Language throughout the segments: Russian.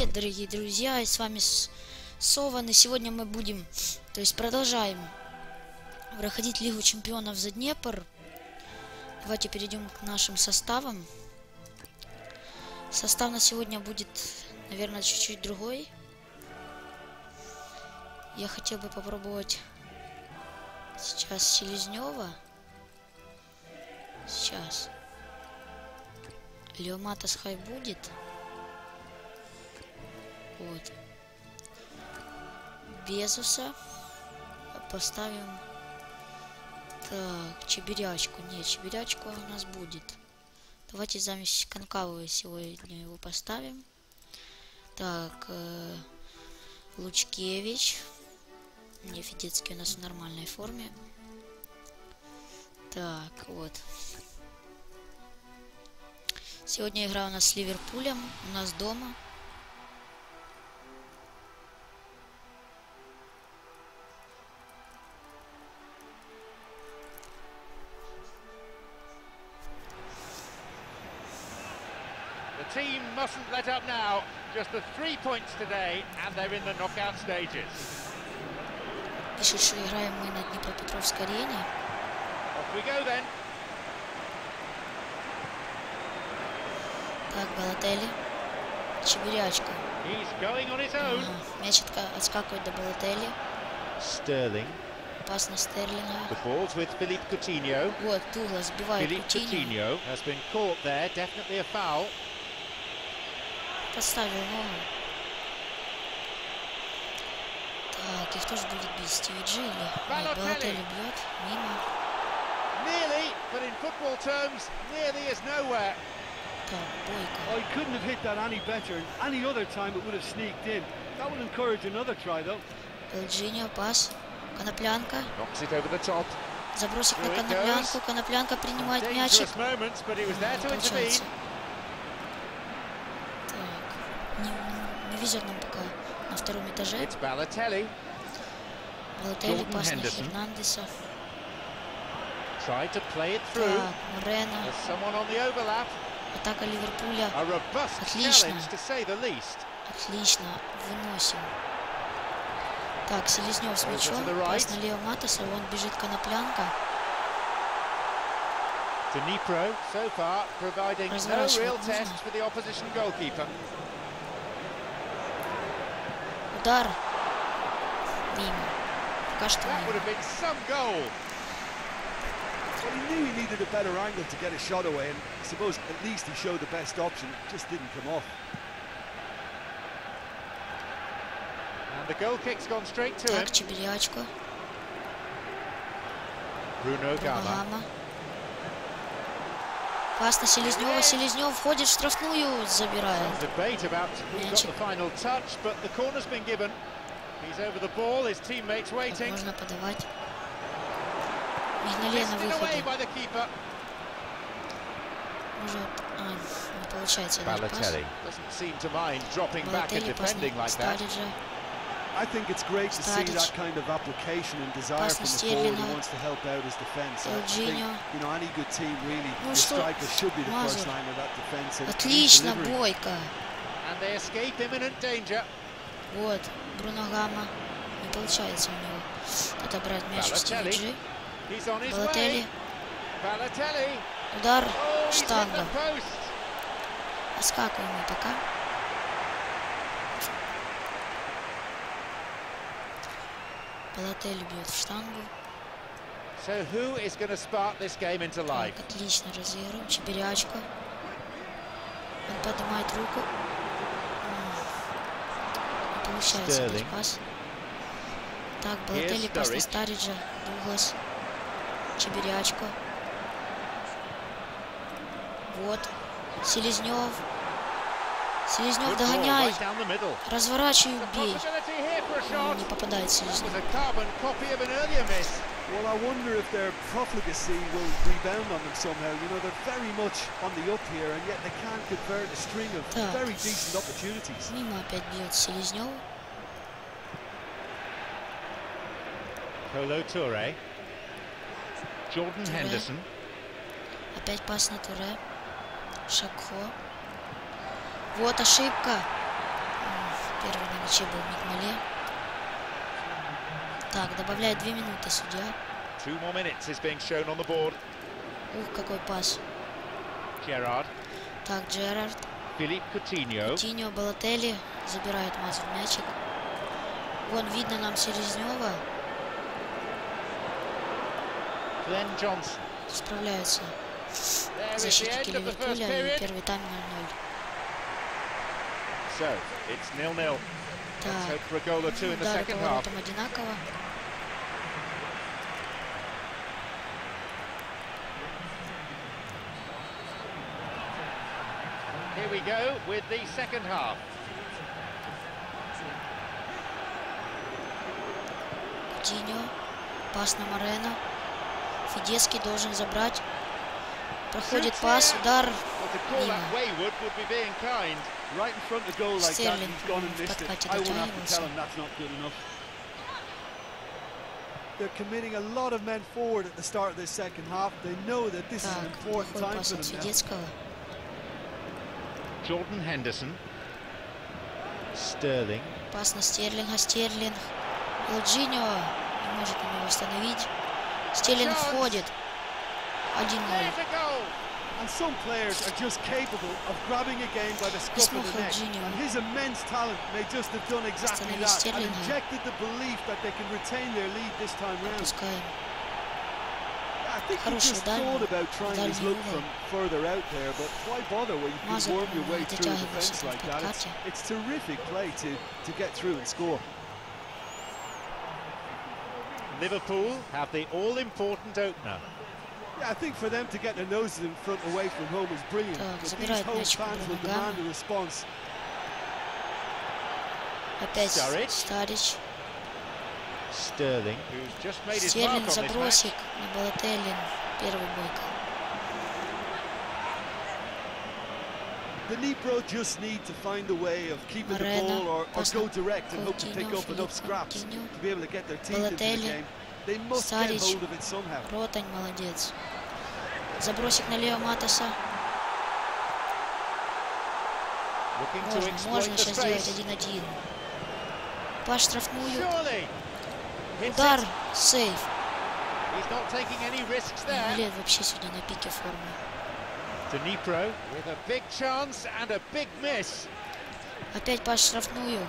привет, дорогие друзья, и с вами Сован, и сегодня мы будем, продолжаем проходить Лигу Чемпионов за Днепр. Давайте перейдем к нашим составам. Состав на сегодня будет, наверное, чуть-чуть другой. Я хотел бы попробовать сейчас Селезнева. Сейчас. Леоматас хай будет. Вот. Безуса поставим. Так, Чебирячку. Нет, Чебирячку у нас будет. Давайте замесь Конкавы сегодня его поставим. Так, Лучкевич. Не, Федецкий у нас в нормальной форме. Так, вот. Сегодня игра у нас с Ливерпулем. У нас дома. The team mustn't let up now. Just the 3 points today, and they're in the knockout stages. Пишет, что играем мы на Днепропетровской арене. Off we go then. Так, Балотелли. Чебирячка. He's going on his own. Ага. Мяч отскакивает до Балотелли. Sterling. Пас на Стерлинга. The ball's with Philippe Coutinho. Вот, Дуглас сбивает Philippe Coutinho. Coutinho has been caught there. Definitely a foul. Поставил ногу. Так, их тоже будет бить Стиви Джи или... Нет, Балотелли бьет. Мимо. Nearly, but in football terms, nearly is nowhere. Так, Бойко. I couldn't have hit that any better. Any other time it would have sneaked in. That would encourage another try though. Элджинио, пас. Коноплянка. Knocks it over the top. Забросик на Коноплянку. Коноплянка принимает мячик. Moments, but he was there to Получается. intervene. Так. Не везет нам пока на втором этаже. It's Balotelli. Балотелли, Jordan пас на Henderson. Хернандеса. Tried to play it through. Так, Морено. There's someone on the overlap. Атака Ливерпуля. A robust Отлично. challenge, to say the least. Отлично. Выносим. Так, Селезнев с мячом. Пас на Леоматаса. Он бежит Коноплянка. Dnepr, so far, providing no real test for the opposition goalkeeper. Удар. Мимо. Пока что That would мимо. have been some goal. Well, he knew he needed a better angle to get a shot away, and I suppose at least he showed the best option. It just didn't come off. And the goal kick's gone straight to him. Так, Чебирячко. Bruno Gama. Гама. Пас на Селезнева. Селезнев входит в штрафную. Забирает. Debate about who got the final touch, but the corner's been given. He's over the ball, his teammates Так, waiting. можно подавать. Мигнале на Missed it away выходе. by the keeper. Может... не получается дать пас. Balotelli. Doesn't seem to mind dropping back and Балотелли, пас defending на like that. Стариджа. I think it's great to see Stadic. that kind of application and desire Pass from na the forward who Sterling. wants to help out his defence. I think, Jorginho. you know, any good team really, Ну the что, striker should be the first Мазур. line of that defence. and he's Отлично, delivering. Бойко. And they escape imminent danger. Вот, Бруно Гама. Не получается у него отобрать мяч у Стиви Balotelli. Джи. He's on his Балотелли. way. Balotelli. Удар. Oh, he's hit Штанга. the post. Оскакиваем мы пока. Балотелли бьет в штангу. So who is going to spark this game into life? Так, отлично разыгрываем. Чебирячка. Он поднимает руку. Не получается Sterling. дать пас. Так, Балотелли, пас на Стариджа. Дуглас. Чебирячка. Вот. Селезнев. Селезнев, Good ball, догоняй. right down the middle. Разворачивай, бей. Opportunity here for a Ну, shot. не попадает It Селезнев. was a carbon copy of an earlier miss. Well, I wonder if their profligacy will rebound on them somehow. You know, they're very much on the up here, and yet they can't convert a string of Так. very decent opportunities. Мимо опять бьет Селезнев. Kolo Toure. Jordan Toure. Henderson. Опять пас на Туре. Шакхо. Вот ошибка. Первый на мяче был Микмале. Так, добавляет 2 минуты судья. 2 more minutes is being shown on the board. Ух, какой пас. Gerrard. Так, Джерард. Philippe Coutinho. Coutinho, Балотелли. Забирает Мазу в мячик. Вон, видно нам Селезнева. Glenn Johnson. Справляются защитники Ливерпуля. И первый тайм 0-0. So, it's 0-0. Let's hope for a goal or two in the Удары second по half. воротам одинаково. Here we go with the second half. Coutinho. Пас на Морено. Федецкий должен забрать. Проходит пас, удар. Мимо. Right in front of goal like that, Стерлинг he's gone and missed it. подкате I won't have to дотягивался. tell him that's not good enough. They're committing a lot of men forward at the start of this second half. They know that this is an Так, important плохой time пас for от them now. Федецкого. Jordan Henderson. Sterling. Пас на Стерлинга. Стерлинг. Лджиньо не может на него остановить. Стерлинг входит. 1-0. There's a goal. And some players are just capable of grabbing a game by the scruff of the neck. And his immense talent may just have done exactly that and injected the belief that they can retain their lead this time round. Пускаем. I think he just thought about trying his look from further out there, but why bother when you can worm your way through a defence like that? It's terrific play to get through and score. Liverpool have the all-important opener. Yeah, I think for them to get their noses in front away from home is brilliant. But these home fans will demand a response. Опять Старич. Sterling. Who's just made his mark Стерлинг on this match. забросик на Балотелли. Первый бойка. The Dnepr just need to find a way of keeping the ball or go direct and hope to pick up enough scraps to be able to get their teeth into the game. They must get hold of it somehow. Ротань молодец. Забросик на Лео Матоса. Можно сейчас сделать 1-1. По штрафную. Удар. Сейф. Лев вообще сегодня на пике формы. Dnepr With a big chance and a big miss. Опять по штрафную.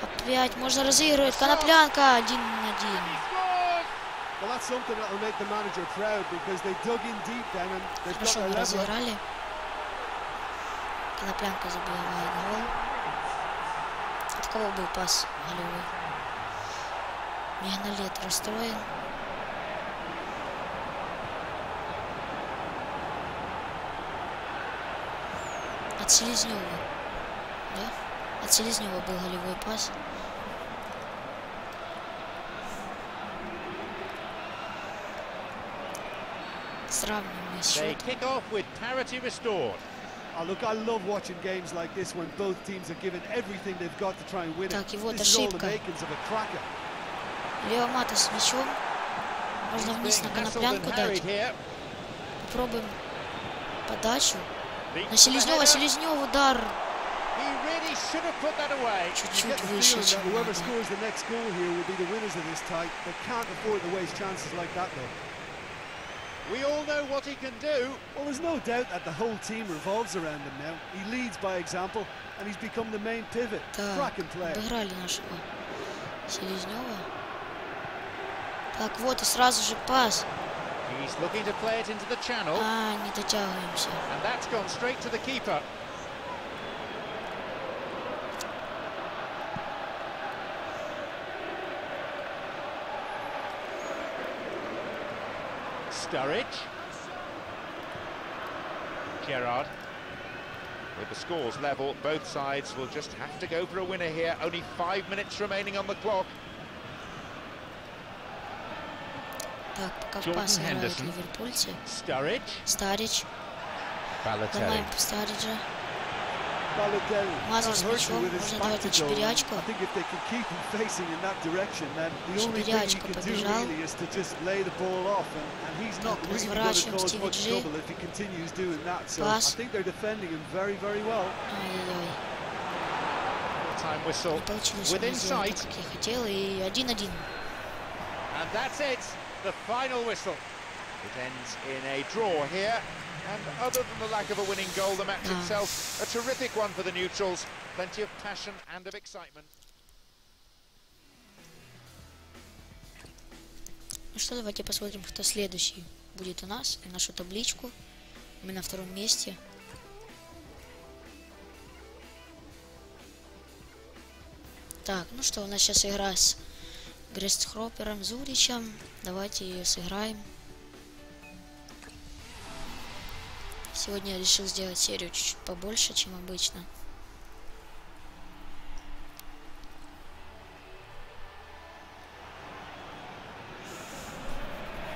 Опять можно разыгрывать. Коноплянка 1-1. Well, that's something that will make the manager proud because they dug in deep then and they've got Хорошо their мы level. разыграли. Коноплянка забивает гол. От кого был пас голевой? Мигналет расстроен. От Селезнева. Да? От Селезнева был голевой пас. Сравниваем They счет. kick off with parity restored. Oh, look, I love watching games like this when both teams are giving everything they've got to try and win Так, и it. вот This is all the ошибка. makings of a cracker. Лео Матос с мячом. Можно вниз на Коноплянку дать. Попробуем подачу. На Селезнева. Селезнев удар. Чуть-чуть выше, чем Whoever надо. scores the next goal here will be the winners of this tie. They can't afford to waste chances like that, though. We all know what he can do. Well, there's no doubt that the whole team revolves around him now. He leads by example, and he's become the main pivot. Cracking player. Обыграли нашего Селезнева. Так, вот и сразу же пас. He's looking to play it into the channel. Не дотягиваемся. And that's gone straight to the keeper. Sturridge. Gerrard. With the scores level, both sides will just have to go for a winner here. Only 5 minutes remaining on the clock. Так, пока пас играют ливерпульцы. Старич. Ломаем Стариджа. Мазур с мячом. Можно давать на Чебирячку. Чебирячка побежал. Так, разворачиваем Стиви Джи. Пас. Ай-яй-яй. half-time whistle Не получилось within сделать sight. так, как я хотел, и 1-1. And that's it, the final whistle. It ends in a draw here, and other than the lack of a winning goal, the match itself a terrific one for the neutrals. Plenty of passion and of excitement. Ну что, давайте посмотрим, кто следующий будет у нас, и нашу табличку. Мы на втором месте. Так, ну что, у нас сейчас игра с Грестхропером Зуричем. Давайте ее сыграем. Сегодня я решил сделать серию чуть-чуть побольше, чем обычно.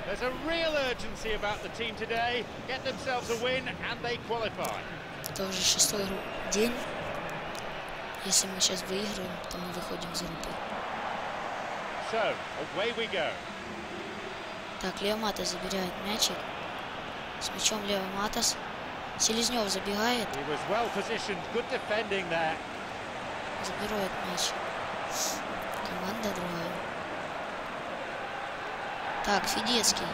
There's a real urgency about the team today. Get themselves a win and they qualify. Это уже 6-й день. Если мы сейчас выиграем, то мы выходим из группы. So, away we go. Так, Лео Матас забирает мячик. С мячом Лео Матас. Селезнев забегает. He was well positioned, good defending there. Забирает мяч. Команда другая. Так, Федецкий.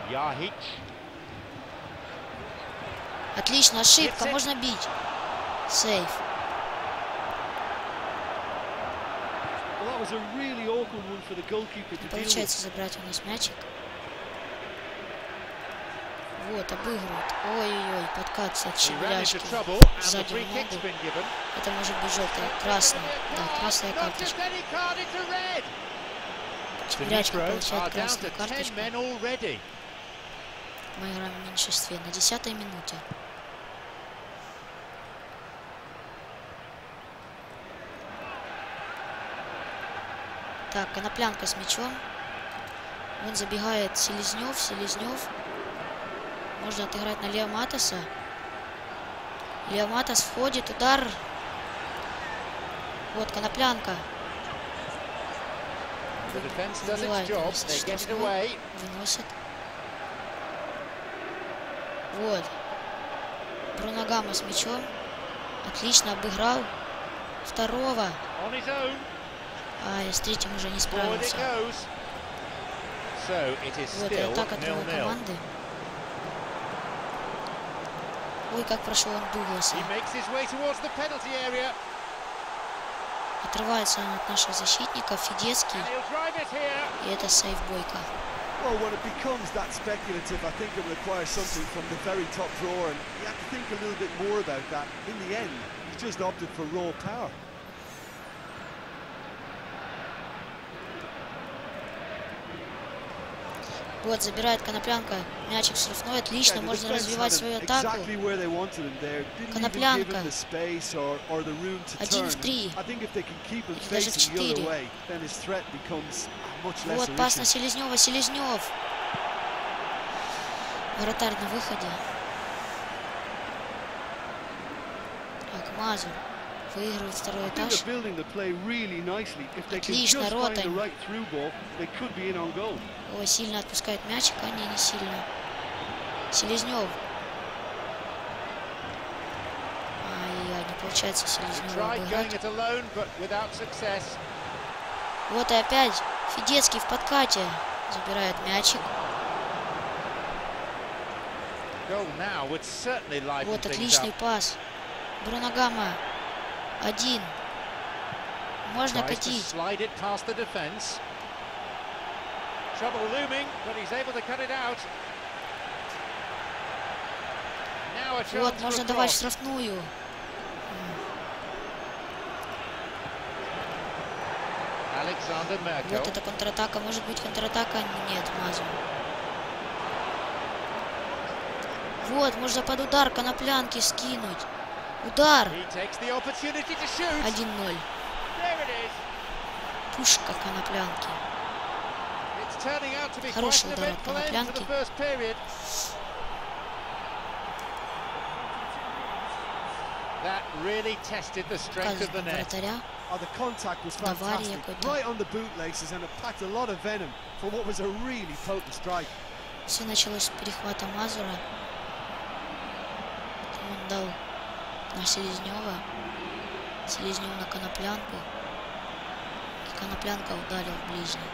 Yahic. Отлично, ошибка, можно бить. Сейф. Не получается забрать у нас мячик. Вот, обыгрывает. Ой-ой-ой, подкат от Щебеляшки. Сзади в ногу. Это может быть желтая, красная. Да, красная карточка. Щебелячка получает красную карточку. Мы играем в меньшинстве на 10-й минуте. Так, Коноплянка с мячом. Он забегает Селезнев. Селезнев. Можно отыграть на Лео Матаса. Лео Матас входит. Удар. Вот, Коноплянка. Выносит. Вот. Бруно Гама с мячом. Отлично обыграл. Второго. А, с третьим уже не справился. Вот, и атака другой команды. Ой, как прошел он Дугласа. Отрывается он от наших защитников. Федецкий. И это сейф Бойко. Well, when it becomes that speculative, I think it requires something from the very top drawer, and you have to think a little bit more about that. In the end, he's just opted for raw power. Вот, забирает Коноплянка. Мячик в штрафной. Отлично, можно развивать свою атаку. Коноплянка. 1 в 3. Или даже в 4. Вот, пас на Селезнева. Селезнев. Вратарь на выходе. Так, Мазур. Выигрывает второй этаж. Отлично, Ротань. Ой, сильно отпускает мячик, а не сильно. Селезнев. Ай-яй, не получается Селезнева обыграть. Вот и опять Федецкий в подкате. Забирает мячик. Вот отличный пас. Бруно Гама. 1. Можно катить. Вот, можно давать штрафную. Вот это контратака. Может быть контратака? Нет, Мазу. Вот, можно под удар Коноплянки скинуть. Удар. 1-0. Пушка Коноплянки. Хороший удар от Коноплянки. Показывает вратаря. Авария какой-то. Все началось с перехвата Мазура. Дал на Селезнева. Селезнев на Коноплянку. И Коноплянка ударил в ближний.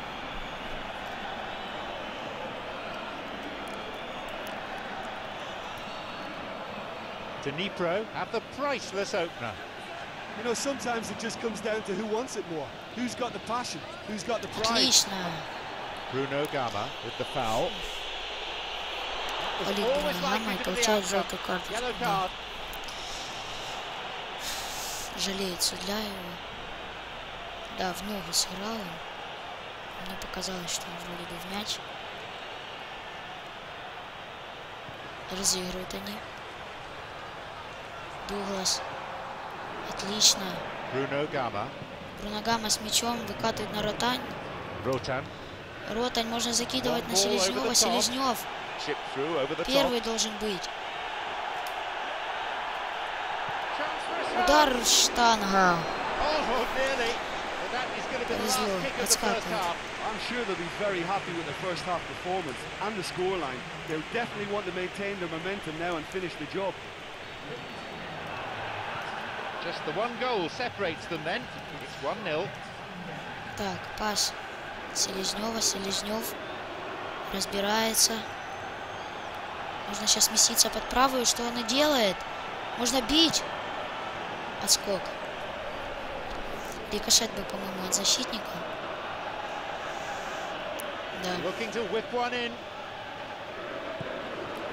Dnepr have the priceless opener. You know, sometimes it just comes down to who wants it more. Who's got the passion? Who's got the pride? Отлично. Bruno Gama with the foul. Олег Bruno Gama и получает желтую карточку. Да. Жалеет судья его. Да, в ногу сыграл он. Мне показалось, что он вроде бы в мяч. Разыгрывают они. Дуглас. Отлично. Bruno Gama. Bruno Gama с мячом выкатывает на Ротань. Ротань. Ротань можно закидывать на Селезнева. Селезнев. Первый должен быть. Удар штанга. Повезло. Отскакивает. I'm sure they'll be very happy with the first half performance and the scoreline. They'll definitely want to maintain their momentum now and finish the job. Just the one goal separates them then. It's 1-0. Так, пас Селезнева. Селезнев разбирается. Нужно сейчас сместиться под правую. Что он и делает? Можно бить. Отскок. Рикошет был, по-моему, от защитника. Да.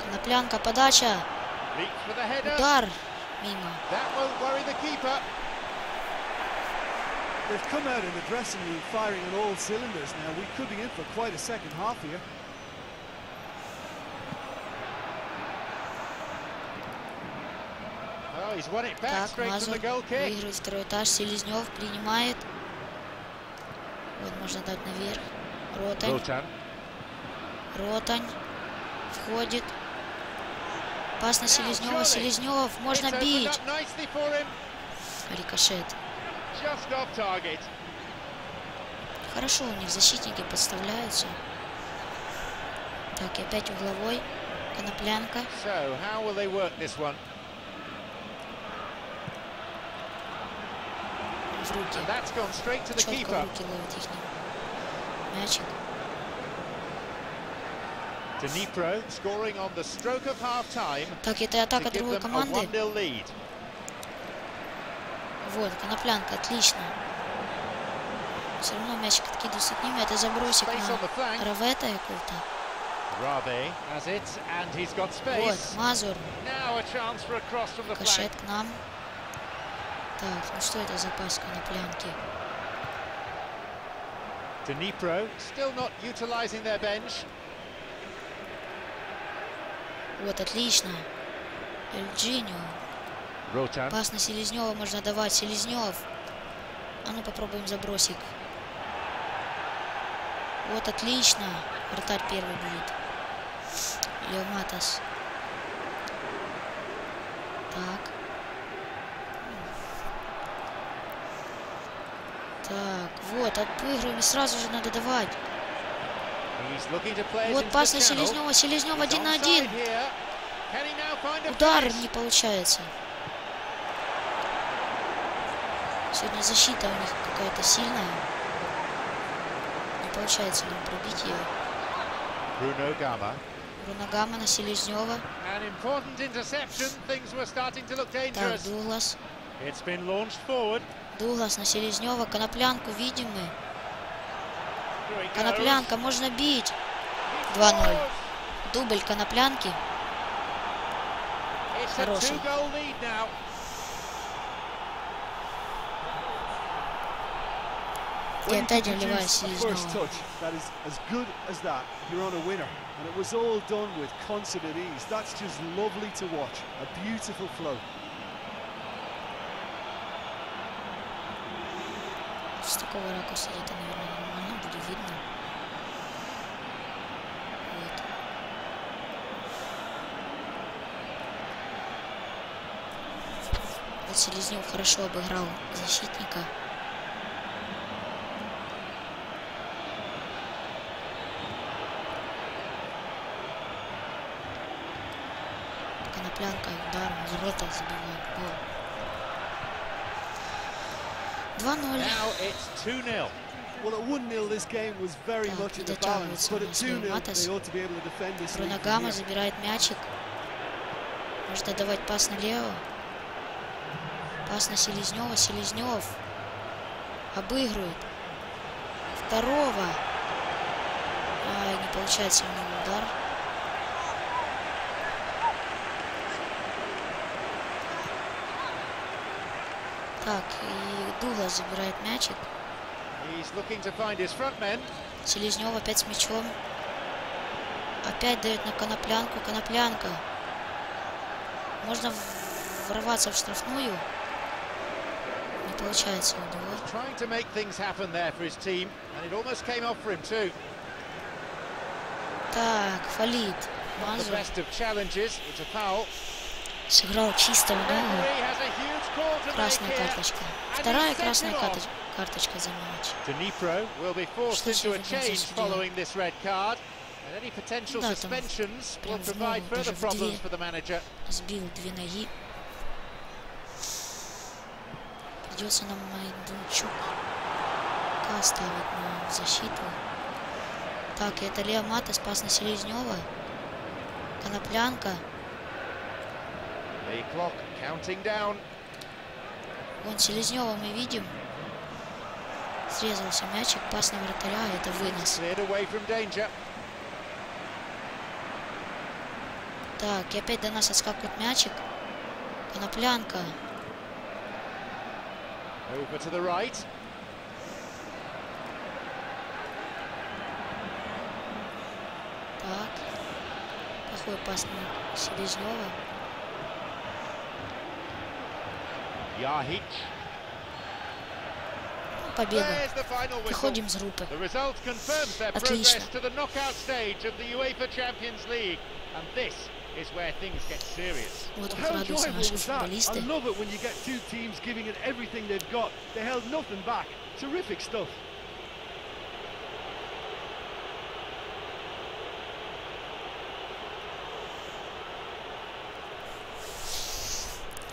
Коноплянка, подача. Удар. Мимо. They've come out in the dressing room firing on all cylinders now. We could be in for quite a second half here. Так, Мазур выигрывает второй этаж. Селезнев принимает. Вот, можно дать наверх. Ротань. Ротань. Входит. Пас на Селезнева. Селезнев. Можно бить. Рикошет. Хорошо у них защитники подставляются. Так, и опять угловой. Коноплянка. В руки. Четко в руки ловит их мячик. Так, это атака другой команды. Вот, Коноплянка, отлично. Все равно мячик откидывается к ним. Это забросик на Равета какой-то. Вот, Мазур. Кашет к нам. Так, ну что это за пас Коноплянки? Вот, отлично. Эльджинио. Пас на Селезнева можно давать. Селезнев. А ну попробуем забросик. Вот, отлично. Вратарь первый будет. Лео Матас. Так. Так, вот, отыгрываем. И сразу же надо давать. Вот пас на Селезнева. Селезнев 1 на 1. Удар не получается. Сегодня защита у них какая-то сильная. Не получается нам пробить ее. Bruno Gama на Селезнева. Так, Дуглас. Дуглас на Селезнева. Коноплянку видим мы. Коноплянка, можно бить. 2-0. Дубль Коноплянки. Хороший. И опять вливает Селезнева. And it was all done with concert at ease. That's just lovely to watch. A beautiful flow. С такого ракурса это, наверное, нормально будет видно. Вот. Вот Селезнев хорошо обыграл защитника. Коноплянка удар, ворота забивает гол. 2-0. Well, at 1-0 this game was very much in the balance, but at 2-0 they ought to be able to defend this. Бруно Гама забирает мячик. Может отдавать пас налево. Пас на Селезнева. Селезнев обыгрывает. Второго. Ай, не получается у него удар. Так, и Дуглас забирает мячик. Селезнев опять с мячом. Опять дает на Коноплянку. Коноплянка. Можно ворваться в штрафную. Не получается у него. Так, фалит. Мазур сыграл чисто в ногу. Красная карточка. Вторая красная карточка за матч. Что сегодня здесь делает? Да, там прям в ногу, даже в две. Сбил две ноги. Придется нам Майдунчук ставить на защиту. Так, это Лео Мата, спас на Селезнева. Коноплянка. Вон Селезнева мы видим. Срезался мячик, пас на вратаря, это вынос. Так, и опять до нас отскакивает мячик. Коноплянка. Так. Плохой пас на Селезнева. Победа. Выходим с группы. Отлично. Вот как радуются наши футболисты.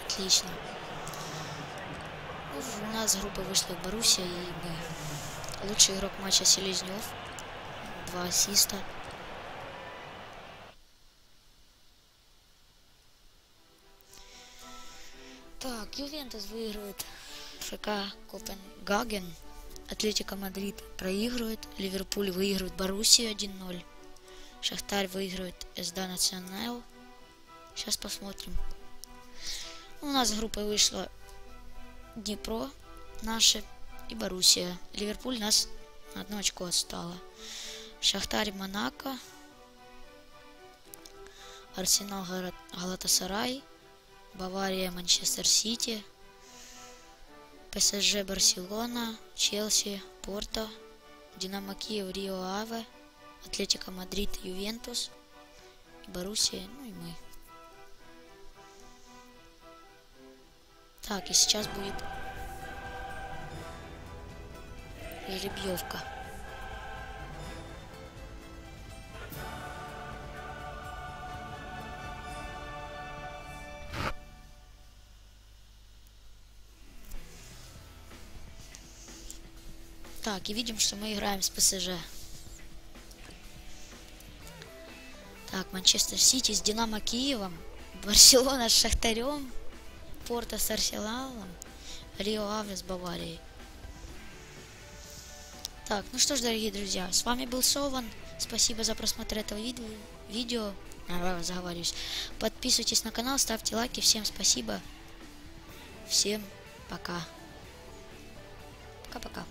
Отлично. У нас группа вышла Боруссия и мы. Лучший игрок матча Селезнев. 2 ассиста. Так, Ювентус выигрывает ФК Копенгаген. Атлетико Мадрид проигрывает. Ливерпуль выигрывает Боруссию 1-0. Шахтарь выигрывает СД Национал. Сейчас посмотрим. У нас с группой вышла Днепр, наши и Боруссия. Ливерпуль нас на 1 очко отстала. Шахтарь Монако. Арсенал Галатасарай. Бавария Манчестер Сити. ПСЖ Барселона. Челси Порто. Динамо Киев Рио Аве. Атлетико Мадрид Ювентус. И Боруссия, ну и мы. Так, и сейчас будет жеребьевка. Так, и видим, что мы играем с ПСЖ. Так, Манчестер Сити с Динамо Киевом, Барселона с Шахтарем, Порто с Арсеналом, Рио Аве с Баварией. Так, ну что ж, дорогие друзья, с вами был Сован. Спасибо за просмотр этого видео. Заговариваюсь. Подписывайтесь на канал, ставьте лайки. Всем спасибо. Всем пока. Пока-пока.